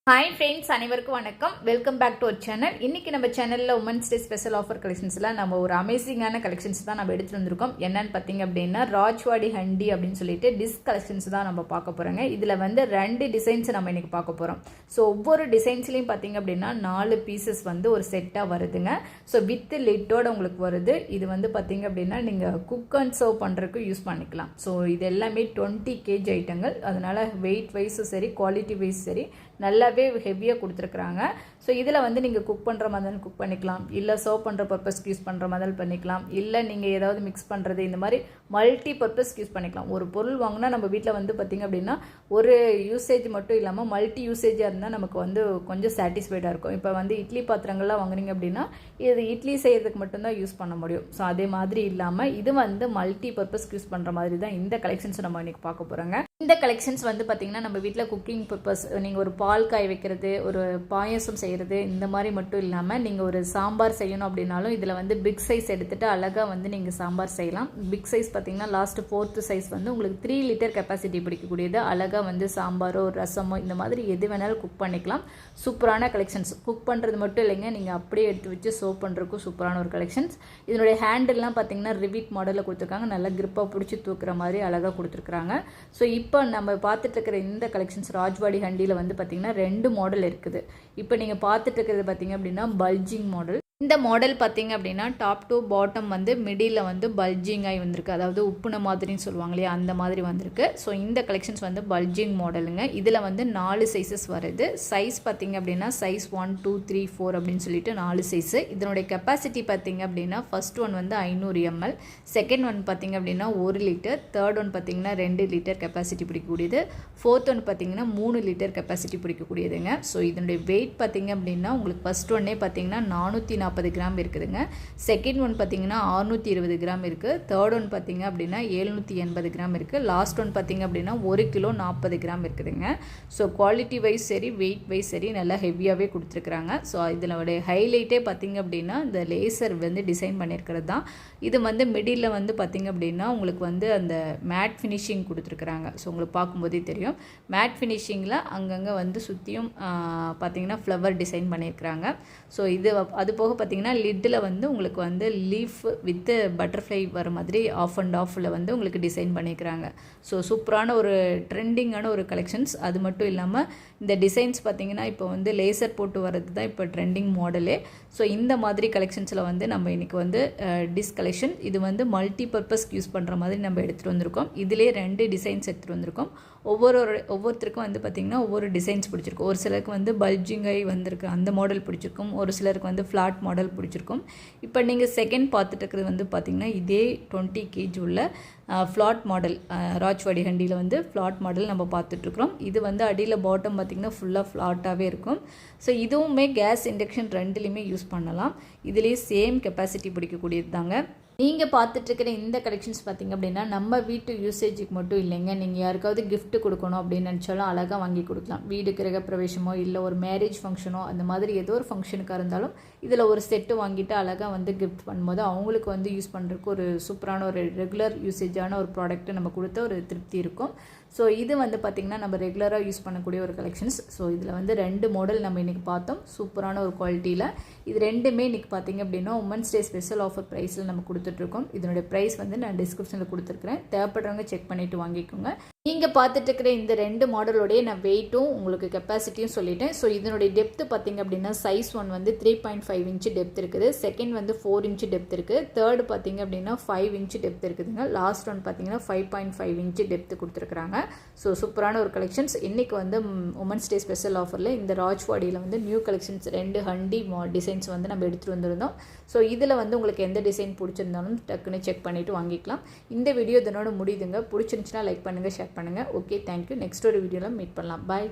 Hi friends, அனைவருக்கும் வணக்கம். Welcome back to our channel. இன்றைக்கி நம்ம சேனலில் உமன்ஸ் டே ஸ்பெஷல் ஆஃபர் கலெக்ஷன்ஸில் நம்ம ஒரு அமேசிங்கான கலெக்ஷன்ஸ் தான் நம்ம எடுத்துகிட்டு வந்திருக்கோம். என்னன்னு பார்த்தீங்க அப்படின்னா ராஜ்வாடி ஹண்டி அப்படின்னு சொல்லிட்டு டிஸ்க் கலெக்ஷன்ஸ் தான் நம்ம பார்க்க போகிறோங்க. இதில் வந்து 2 டிசைன்ஸ் நம்ம இன்றைக்கி பார்க்க போகிறோம். ஸோ ஒவ்வொரு டிசைன்ஸ்லையும் பார்த்தீங்க அப்படின்னா 4 பீசஸ் வந்து ஒரு செட்டாக வருதுங்க. ஸோ வித் லிட்டோட உங்களுக்கு வருது. இது வந்து பார்த்தீங்க அப்படின்னா நீங்கள் குக் அண்ட் சர்வ் பண்ணுறதுக்கு யூஸ் பண்ணிக்கலாம். ஸோ இது எல்லாமே 20 kg ஐட்டங்கள். அதனால் வெயிட் வைஸும் சரி, குவாலிட்டி வைஸ் சரி, நல்லாவே ஹெவியாக கொடுத்துருக்குறாங்க. ஸோ இதில் வந்து நீங்கள் குக் பண்ணுற மாதிரி குக் பண்ணிக்கலாம், இல்லை சர்வ் பண்ணுற பர்பஸ்க்கு யூஸ் பண்ணுற மாதிரி பண்ணிக்கலாம், இல்லை நீங்கள் ஏதாவது மிக்ஸ் பண்ணுறது, இந்த மாதிரி மல்டி பர்பஸ்க்கு யூஸ் பண்ணிக்கலாம். ஒரு பொருள் வாங்கினா நம்ம வீட்டில் வந்து பார்த்திங்க அப்படின்னா ஒரு யூசேஜ் மட்டும் இல்லாமல் மல்டி யூசேஜாக இருந்தால் நமக்கு வந்து கொஞ்சம் சாட்டிஸ்ஃபைடாக இருக்கும். இப்போ வந்து இட்லி பாத்திரங்கள்லாம் வாங்குறீங்க அப்படின்னா இது இட்லி செய்கிறதுக்கு மட்டும்தான் யூஸ் பண்ண முடியும். ஸோ அதே மாதிரி இல்லாமல் இது வந்து மல்டி பர்பஸ்க்கு யூஸ் பண்ணுற மாதிரி தான் இந்த கலெக்ஷன்ஸ் நம்ம இன்றைக்கி பார்க்க போகிறோங்க. இந்த கலெக்ஷன்ஸ் வந்து பார்த்திங்கன்னா நம்ம வீட்டில் குக்கிங் பர்பஸ், நீங்கள் ஒரு பால் காய வைக்கிறது, ஒரு பாயசம் செய்கிறது, இந்த மாதிரி மட்டும் இல்லாமல் நீங்கள் ஒரு சாம்பார் செய்யணும் அப்படின்னாலும் இதில் வந்து பிக் சைஸ் எடுத்துகிட்டு அழகாக வந்து நீங்கள் சாம்பார் செய்யலாம். பிக் சைஸ் பார்த்திங்கன்னா லாஸ்ட் 4th சைஸ் வந்து உங்களுக்கு 3 லிட்டர் கெப்பாசிட்டி பிடிக்கக்கூடியது. அழகாக வந்து சாம்பாரோ ரசமோ இந்த மாதிரி எது வேணாலும் குக் பண்ணிக்கலாம். சூப்பரான கலெக்ஷன்ஸ். குக் பண்ணுறது மட்டும் இல்லைங்க, நீங்கள் அப்படியே எடுத்து வச்சு சர்வ் பண்ணுறதுக்கும் சூப்பரான ஒரு கலெக்ஷன்ஸ். இதனுடைய ஹேண்டில்லாம் பார்த்திங்கன்னா ரிவிட் மாடலில் கொடுத்துருக்காங்க. நல்லா கிரிப்பாக பிடிச்சி தூக்குற மாதிரி அழகாக கொடுத்துருக்குறாங்க. ஸோ இப்போ நம்ம பார்த்துட்டு இருக்கிற இந்த கலெக்ஷன்ஸ் ராஜ்வாடி ஹண்டியில் வந்து பார்த்திங்கன்னா 2 மாடல் இருக்குது. இப்போ நீங்கள் பார்த்துட்டு இருக்கிறது பார்த்திங்க அப்படின்னா பல்ஜிங் மாடல். இந்த மாடல் பார்த்திங்க அப்படின்னா டாப் டு பாட்டம் வந்து மிடில் வந்து பல்ஜிங் ஆகி வந்திருக்கு. அதாவது உப்புன மாதிரின்னு சொல்லுவாங்க இல்லையா, அந்த மாதிரி வந்திருக்கு. ஸோ இந்த கலெக்ஷன்ஸ் வந்து பல்ஜிங் மாடலுங்க. இதில் வந்து 4 சைஸஸ் வருது. சைஸ் பார்த்திங்க அப்படின்னா சைஸ் 1, 2, 3, 4 அப்படின்னு சொல்லிட்டு 4 சைஸு. இதனுடைய கெப்பாசிட்டி பார்த்திங்க அப்படின்னா ஃபர்ஸ்ட் ஒன் வந்து 500 ml, செகண்ட் ஒன் பார்த்திங்க அப்படின்னா 1 லிட்டர், தேர்ட் ஒன் பார்த்திங்கன்னா 2 லிட்டர் கெப்பாசிட்டி பிடிக்கக்கூடியது, ஃபோர்த் ஒன் பார்த்திங்கன்னா 3 லிட்டர் கெப்பாசிட்டி பிடிக்கக்கூடியதுங்க. ஸோ இதனுடைய வெயிட் பார்த்திங்க அப்படின்னா உங்களுக்கு ஃபர்ஸ்ட் ஒன்னே பார்த்திங்கன்னா 440 கிராம் இருக்குதுங்க. செகண்ட் ஒன் பார்த்தீங்கன்னா 620 கிராம் இருக்குது. தேர்ட் ஒன் பார்த்தீங்க அப்படின்னா 780 கிராம் இருக்குது. லாஸ்ட் ஒன் பார்த்தீங்க அப்படின்னா 1 கிலோ 40 கிராம் இருக்குதுங்க. ஸோ குவாலிட்டி வைஸ் சரி, வெயிட் வைஸ் சரி, நல்லா ஹெவியாகவே கொடுத்துருக்குறாங்க. ஸோ இதில் ஹைலைட்டே பார்த்தீங்க அப்படின்னா இந்த லேசர் வந்து டிசைன் பண்ணியிருக்கிறது தான். இது வந்து மிடில் வந்து பார்த்தீங்க அப்படின்னா உங்களுக்கு வந்து அந்த மேட் ஃபினிஷிங் கொடுத்துருக்குறாங்க. ஸோ உங்களுக்கு பார்க்கும்போதே தெரியும். மேட் ஃபினிஷிங்கில் அங்கங்கே வந்து சுற்றியும் பார்த்தீங்கன்னா ஃப்ளவர் டிசைன் பண்ணியிருக்கிறாங்க. ஸோ இது அது போக பார்த்தீங்கன்னா லிட்டில் வந்து உங்களுக்கு வந்து லீஃப் வித் பட்டர்ஃப்ளை வர மாதிரி ஆஃப் அண்ட் ஆஃபில் வந்து உங்களுக்கு டிசைன் பண்ணிக்கிறாங்க. ஸோ சூப்பரான ஒரு ட்ரெண்டிங்கான ஒரு கலெக்ஷன்ஸ். அது மட்டும் இல்லாமல் இந்த டிசைன்ஸ் பார்த்திங்கன்னா இப்போ வந்து லேசர் போட்டு வர்றது தான் இப்போ ட்ரெண்டிங் மாடலே. ஸோ இந்த மாதிரி கலெக்ஷன்ஸில் வந்து நம்ம இன்றைக்கி வந்து டிஸ் கலெக்ஷன் இது வந்து மல்டி பர்பஸ்க்கு யூஸ் பண்ணுற மாதிரி நம்ம எடுத்துகிட்டு வந்திருக்கோம். இதிலே 2 டிசைன்ஸ் எடுத்துகிட்டு வந்திருக்கோம். ஒவ்வொருத்தருக்கும் வந்து பார்த்திங்கன்னா ஒவ்வொரு டிசைன்ஸ் பிடிச்சிருக்கும். ஒரு சிலருக்கு வந்து பல்ஜிங்காய் வந்திருக்கு அந்த மாடல் பிடிச்சிருக்கும், ஒரு சிலருக்கு வந்து ஃப்ளாட் மாடல் பிடிச்சிருக்கும். இப்போ நீங்கள் செகண்ட் பார்த்துட்டு இருக்கிறது வந்து பார்த்திங்கன்னா இதே 20 kg உள்ள ஃப்ளாட் மாடல் ராஜ்வாடி ஹண்டியில் வந்து ஃப்ளாட் மாடல் நம்ம பார்த்துட்ருக்குறோம். இது வந்து அடியில் பாட்டம் பார்த்திங்கன்னா ஃபுல்லாக ஃப்ளாட்டாகவே இருக்கும். ஸோ இதுவுமே கேஸ் இண்டக்ஷன் 2லேயுமே யூஸ் பண்ணலாம். இதுலேயே சேம் கெப்பாசிட்டி பிடிக்கக்கூடியது தாங்க. நீங்கள் பார்த்துட்ருக்கிற இந்த கலெக்ஷன்ஸ் பார்த்திங்க அப்படின்னா நம்ம வீட்டு யூசேஜுக்கு மட்டும் இல்லைங்க, நீங்கள் யாருக்காவது கிஃப்ட் கொடுக்கணும் அப்படின்னு நினச்சாலும் அழகாக வாங்கி கொடுக்கலாம். வீடு கிரகப்பிரவேசமோ இல்லை ஒரு மேரேஜ் ஃபங்க்ஷனோ அந்த மாதிரி ஏதோ ஒரு ஃபங்க்ஷனுக்காக இருந்தாலும் இதில் ஒரு செட்டு வாங்கிட்டு அழகாக வந்து கிஃப்ட் பண்ணும்போது அவங்களுக்கு வந்து யூஸ் பண்ணுறதுக்கு ஒரு சூப்பரான ஒரு ரெகுலர் யூசேஜான ஒரு ப்ராடக்ட்டை நம்ம கொடுத்த ஒரு திருப்தி இருக்கும். ஸோ இது வந்து பார்த்திங்கன்னா நம்ம ரெகுலராக யூஸ் பண்ணக்கூடிய ஒரு கலெக்ஷன்ஸ். ஸோ இதில் வந்து 2 மாடல் நம்ம இன்றைக்கி பார்த்தோம். சூப்பரான ஒரு குவாலிட்டியில் இது 2மே இன்றைக்கி பார்த்திங்க அப்படின்னா உமன்ஸ் டே ஸ்பெஷல் ஆஃபர் ப்ரைஸில் நம்ம கொடுத்துட்ருக்கோம். இதனுடைய ப்ரைஸ் வந்து நான் டிஸ்கிரிப்ஷனில் கொடுத்துருக்குறேன். தேவைப்படுறவங்க செக் பண்ணிவிட்டு வாங்கிக்கோங்க. நீங்கள் பார்த்துட்டு இருக்கிற இந்த 2 மாடலோடைய நான் வெயிட்டும் உங்களுக்கு கெப்பாசிட்டியும் சொல்லிட்டேன். ஸோ இதனுடைய டெப்த்து பார்த்திங்க அப்படின்னா சைஸ் 1 வந்து 3.5 இன்ச்சு டெப்த் இருக்குது, செகண்ட் வந்து 4 இன்ச்சு டெப்த் இருக்குது, தேர்டு பார்த்திங்க அப்படின்னா 5 இன்ச்சு டெப்த் இருக்குதுங்க, லாஸ்ட் ஒன் பார்த்திங்கன்னா 5.5 இன்ச்சு டெப்த்து கொடுத்துருக்குறாங்க. ஸோ சூப்பரான ஒரு கலெக்ஷன்ஸ். இன்றைக்கி வந்து உமன்ஸ் டே ஸ்பெஷல் ஆஃபரில் இந்த ராஜ்வாடியில் வந்து நியூ கலெக்ஷன்ஸ் 2 ஹண்டி டிசைன்ஸ் வந்து நம்ம எடுத்துகிட்டு வந்திருந்தோம். ஸோ இதில் வந்து உங்களுக்கு எந்த டிசைன் பிடிச்சிருந்தாலும் டக்குன்னு செக் பண்ணிவிட்டு வாங்கிக்கலாம். இந்த வீடியோ இதனோட முடியுதுங்க. பிடிச்சிருந்துச்சுன்னா லைக் பண்ணுங்கள், ஷேர் பண்ணுங்கள். Okay, thank you. நெக்ஸ்ட் ஒரு வீடியோவில் மீட் பண்ணலாம். பாய்.